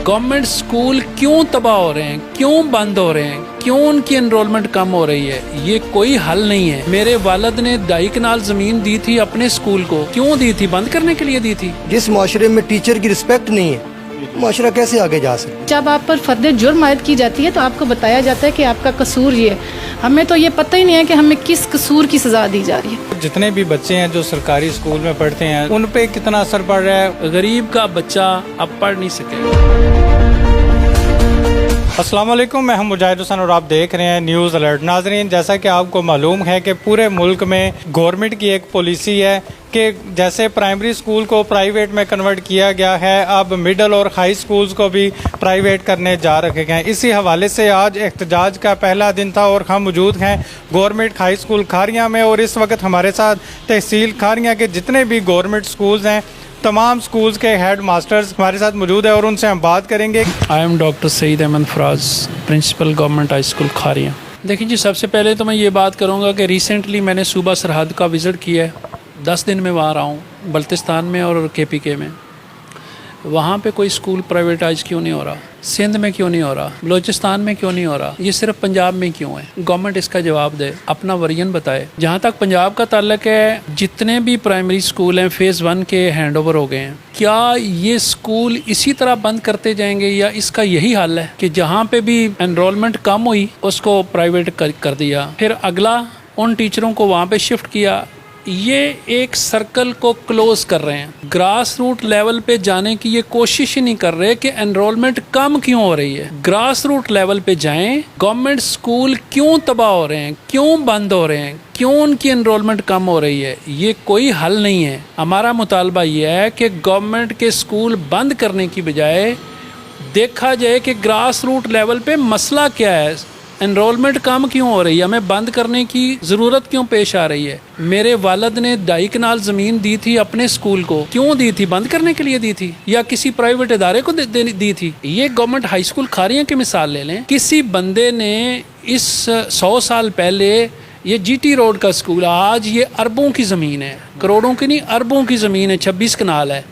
Government school क्यों तबाह हो रहे हैं, क्यों बंद हो रहे हैं, क्यों उनकी एनरोलमेंट कम हो रही है, ये कोई हल नहीं है। मेरे वालिद ने 2.5 कनाल जमीन दी थी अपने स्कूल को, क्यों दी थी? बंद करने के लिए दी थी। जिस माशरे में टीचर की रिस्पेक्ट नहीं है, माशरा कैसे आगे जा सकता है? जब आप पर फर्द जुर्म आयद की जाती है तो आपको बताया जाता है कि आपका कसूर ये है। हमें तो ये पता ही नहीं है कि हमें किस कसूर की सज़ा दी जा रही है। जितने भी बच्चे हैं जो सरकारी स्कूल में पढ़ते हैं उन पे कितना असर पड़ रहा है। गरीब का बच्चा अब पढ़ नहीं सकेगा। अस्सलाम वालेकुम, मैं मुजाहिद हुसैन और आप देख रहे हैं न्यूज़ अलर्ट। नाजरीन, जैसा कि आपको मालूम है कि पूरे मुल्क में गवर्नमेंट की एक पॉलिसी है कि जैसे प्राइमरी स्कूल को प्राइवेट में कन्वर्ट किया गया है, अब मिडल और हाई स्कूल्स को भी प्राइवेट करने जा रखे हैं। इसी हवाले से आज एहतजाज का पहला दिन था और हम मौजूद हैं गवर्नमेंट हाई स्कूल खारियाँ में। और इस वक्त हमारे साथ तहसील खारियाँ के जितने भी गवर्नमेंट स्कूल्स हैं, तमाम स्कूल्स के हेड मास्टर्स हमारे साथ मौजूद है और उनसे हम बात करेंगे। I am doctor Saeed Ahmed Faraz, principal government high school Kharian. देखिए जी, सबसे पहले तो मैं ये बात करूँगा कि रिसेंटली मैंने सूबा सरहद का विज़िट किया है। 10 दिन में वहाँ रहा हूँ, बल्तिस्तान में और KPK में। वहाँ पे कोई स्कूल प्राइवेटाइज क्यों नहीं हो रहा? सिंध में क्यों नहीं हो रहा? बलोचिस्तान में क्यों नहीं हो रहा? ये सिर्फ पंजाब में क्यों है? गवर्नमेंट इसका जवाब दे, अपना वर्जन बताए। जहाँ तक पंजाब का ताल्लुक है, जितने भी प्राइमरी स्कूल हैं फेज़ 1 के हैंड ओवर हो गए हैं। क्या ये स्कूल इसी तरह बंद करते जाएंगे या इसका यही हल है कि जहाँ पे भी एनरोलमेंट कम हुई उसको प्राइवेट कर दिया, फिर अगला उन टीचरों को वहाँ पे शिफ्ट किया? ये एक सर्कल को क्लोज कर रहे हैं। ग्रास रूट लेवल पे जाने की ये कोशिश ही नहीं कर रहे कि एनरोलमेंट कम क्यों हो रही है। ग्रास रूट लेवल पे जाएं, गवर्नमेंट स्कूल क्यों तबाह हो रहे हैं, क्यों बंद हो रहे हैं, क्यों उनकी एनरोलमेंट कम हो रही है, ये कोई हल नहीं है। हमारा मुतालबा ये है कि गवर्नमेंट के स्कूल बंद करने की बजाय देखा जाए कि ग्रास रूट लेवल पे मसला क्या है, एनरोलमेंट कम क्यों हो रही है, हमें बंद करने की ज़रूरत क्यों पेश आ रही है। मेरे वालिद ने 2.5 कनाल ज़मीन दी थी अपने स्कूल को, क्यों दी थी? बंद करने के लिए दी थी या किसी प्राइवेट इदारे को दी थी? ये गवर्नमेंट हाई स्कूल खारियाँ की मिसाल ले लें। किसी बंदे ने इस 100 साल पहले ये GT रोड का स्कूल, आज ये अरबों की ज़मीन है, करोड़ों की नहीं अरबों की ज़मीन है, 26 कनाल है।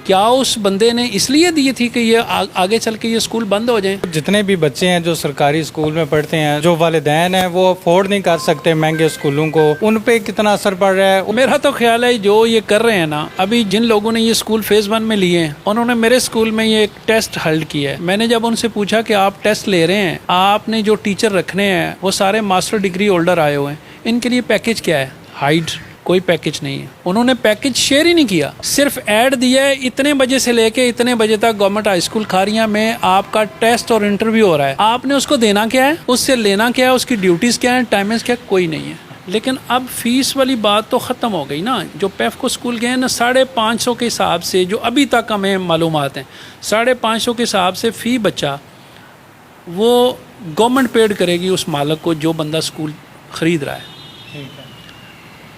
क्या उस बंदे ने इसलिए दी थी कि ये आगे चल के ये स्कूल बंद हो जाएं? जितने भी बच्चे हैं जो सरकारी स्कूल में पढ़ते हैं, जो वालिदैन हैं वो अफोर्ड नहीं कर सकते महंगे स्कूलों को, उन पे कितना असर पड़ रहा है? मेरा तो ख्याल है जो ये कर रहे हैं ना, अभी जिन लोगों ने ये स्कूल फेज़ 1 में लिए हैं, उन्होंने मेरे स्कूल में ये एक टेस्ट हल्ड किया है। मैंने जब उनसे पूछा कि आप टेस्ट ले रहे हैं, आपने जो टीचर रखने हैं वो सारे मास्टर डिग्री होल्डर आए हुए हैं, इनके लिए पैकेज क्या है? हाइड कोई पैकेज नहीं है। उन्होंने पैकेज शेयर ही नहीं किया, सिर्फ ऐड दिया है इतने बजे से लेके इतने बजे तक गवर्नमेंट हाई स्कूल खारियाँ में आपका टेस्ट और इंटरव्यू हो रहा है। आपने उसको देना क्या है, उससे लेना क्या है, उसकी ड्यूटीज़ क्या है, टाइमिंग्स क्या है? कोई नहीं है। लेकिन अब फीस वाली बात तो ख़त्म हो गई ना। जो पेफको स्कूल गए ना, 550 के हिसाब से जो अभी तक हमें मालूमात हैं, 550 के हिसाब से फ़ी बच्चा वो गवर्नमेंट पेड करेगी उस मालिक को जो बंदा स्कूल ख़रीद रहा है।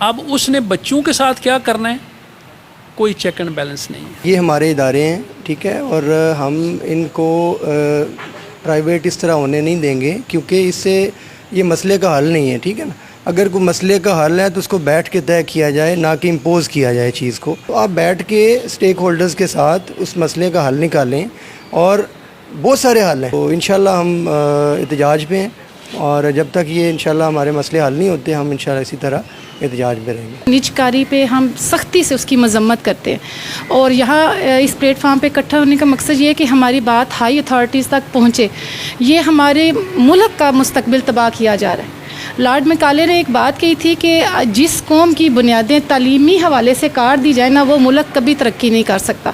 अब उसने बच्चों के साथ क्या करना है, कोई चेक एंड बैलेंस नहीं है। ये हमारे इदारे हैं, ठीक है, और हम इनको प्राइवेट इस तरह होने नहीं देंगे क्योंकि इससे ये मसले का हल नहीं है, ठीक है ना। अगर कोई मसले का हल है तो उसको बैठ के तय किया जाए, ना कि इम्पोज किया जाए चीज़ को। तो आप बैठ के स्टेक होल्डर्स के साथ उस मसले का हल निकालें और बहुत सारे हल हैं। तो इंशाल्लाह हम एहतजाज पे हैं और जब तक ये इंशाल्लाह हमारे मसले हल नहीं होते, हम इंशाल्लाह इसी तरह एहतजाज में रहेंगे। निजकारी पे हम सख्ती से उसकी मजम्मत करते हैं और यहाँ इस प्लेटफार्म पे इकट्ठा होने का मकसद ये है कि हमारी बात हाई अथॉरिटीज़ तक पहुँचे। ये हमारे मुल्क का मुस्तकबिल तबाह किया जा रहा है। लॉर्ड मैकाले ने एक बात कही थी कि जिस कौम की बुनियादें तालीमी हवाले से काट दी जाए ना, वो मुल्क कभी तरक्की नहीं कर सकता।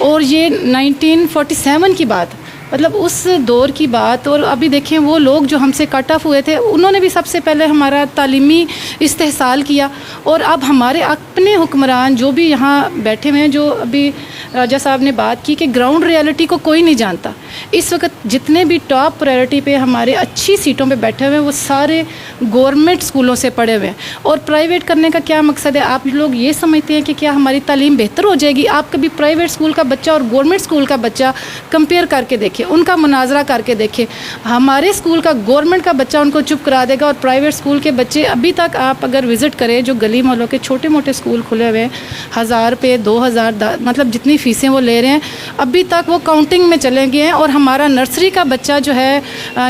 और ये 1947 की बात, मतलब उस दौर की बात। और अभी देखें वो लोग जो हमसे कट ऑफ हुए थे, उन्होंने भी सबसे पहले हमारा तालीमी इस्तेहसाल किया। और अब हमारे अपने हुक्मरान जो भी यहाँ बैठे हुए हैं, जो अभी राजा साहब ने बात की कि ग्राउंड रियलिटी को कोई नहीं जानता। इस वक्त जितने भी टॉप प्रायोरिटी पे हमारे अच्छी सीटों पे बैठे हुए हैं वो सारे गवर्नमेंट स्कूलों से पढ़े हुए हैं। और प्राइवेट करने का क्या मकसद है? आप लोग ये समझते हैं कि क्या हमारी तालीम बेहतर हो जाएगी? आप कभी प्राइवेट स्कूल का बच्चा और गवर्नमेंट स्कूल का बच्चा कंपेयर करके देखिए, उनका मुनाजरा करके देखिए। हमारे स्कूल का गवर्नमेंट का बच्चा उनको चुप करा देगा और प्राइवेट स्कूल के बच्चे, अभी तक आप अगर विज़िट करें जो गली मोहल्लों के छोटे मोटे स्कूल खुले हुए हैं, 1000 पे 2000 मतलब जितनी फ़ीसें वो ले रहे हैं, अभी तक वो काउंटिंग में चले गए हैं اور ہمارا نرسری کا بچہ جو ہے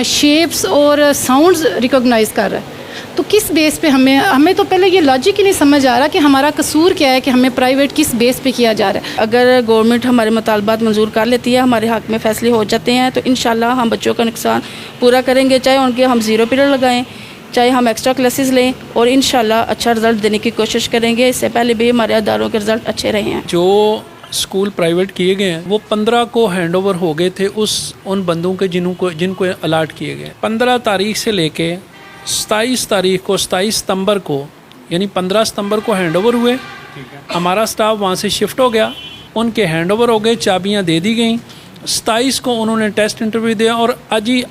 شیپس اور ساؤنڈز ریکگنائز کر رہا ہے. تو کس بیس پہ ہمیں تو پہلے یہ لاجک ہی نہیں سمجھ آ رہا کہ ہمارا قصور کیا ہے کہ ہمیں پرائیویٹ کس بیس پہ کیا جا رہا ہے. اگر گورنمنٹ ہمارے مطالبات منظور کر لیتی ہے, ہمارے حق میں فیصلے ہو جاتے ہیں, تو انشاءاللہ ہم بچوں کا نقصان پورا کریں گے, چاہے ان کے ہم 0 پیریڈ لگائیں, چاہے ہم ایکسٹرا کلاسز لیں, اور انشاءاللہ اچھا رزلٹ دینے کی کوشش کریں گے. اس سے پہلے بھی ہمارے اداروں کے رزلٹ اچھے رہے ہیں. جو اسکول پرائیویٹ کیے گئے ہیں وہ 15 کو ہینڈ اوور ہو گئے تھے ان بندوں کے جن کو الاٹ کیے گئے. 15 تاریخ سے لے کے 27 تاریخ کو 27 ستمبر کو یعنی 15 ستمبر کو ہینڈ اوور ہوئے. ہمارا سٹاف وہاں سے شفٹ ہو گیا, ان کے ہینڈ اوور ہو گئے, چابیاں دے دی گئیں. 27 کو انہوں نے ٹیسٹ انٹرویو دیا, اور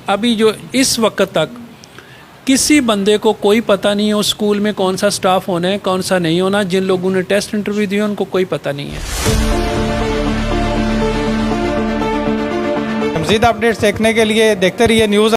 ابھی جو اس وقت تک کسی بندے کو کوئی پتہ نہیں ہے اس اسکول میں کون سا سٹاف ہونا ہے کون سا نہیں ہونا. جن لوگوں نے ٹیسٹ انٹرویو دیا ان کو کوئی پتہ نہیں ہے. مزید اپڈیٹس دیکھنے کے لیے دیکھتے رہیے نیوز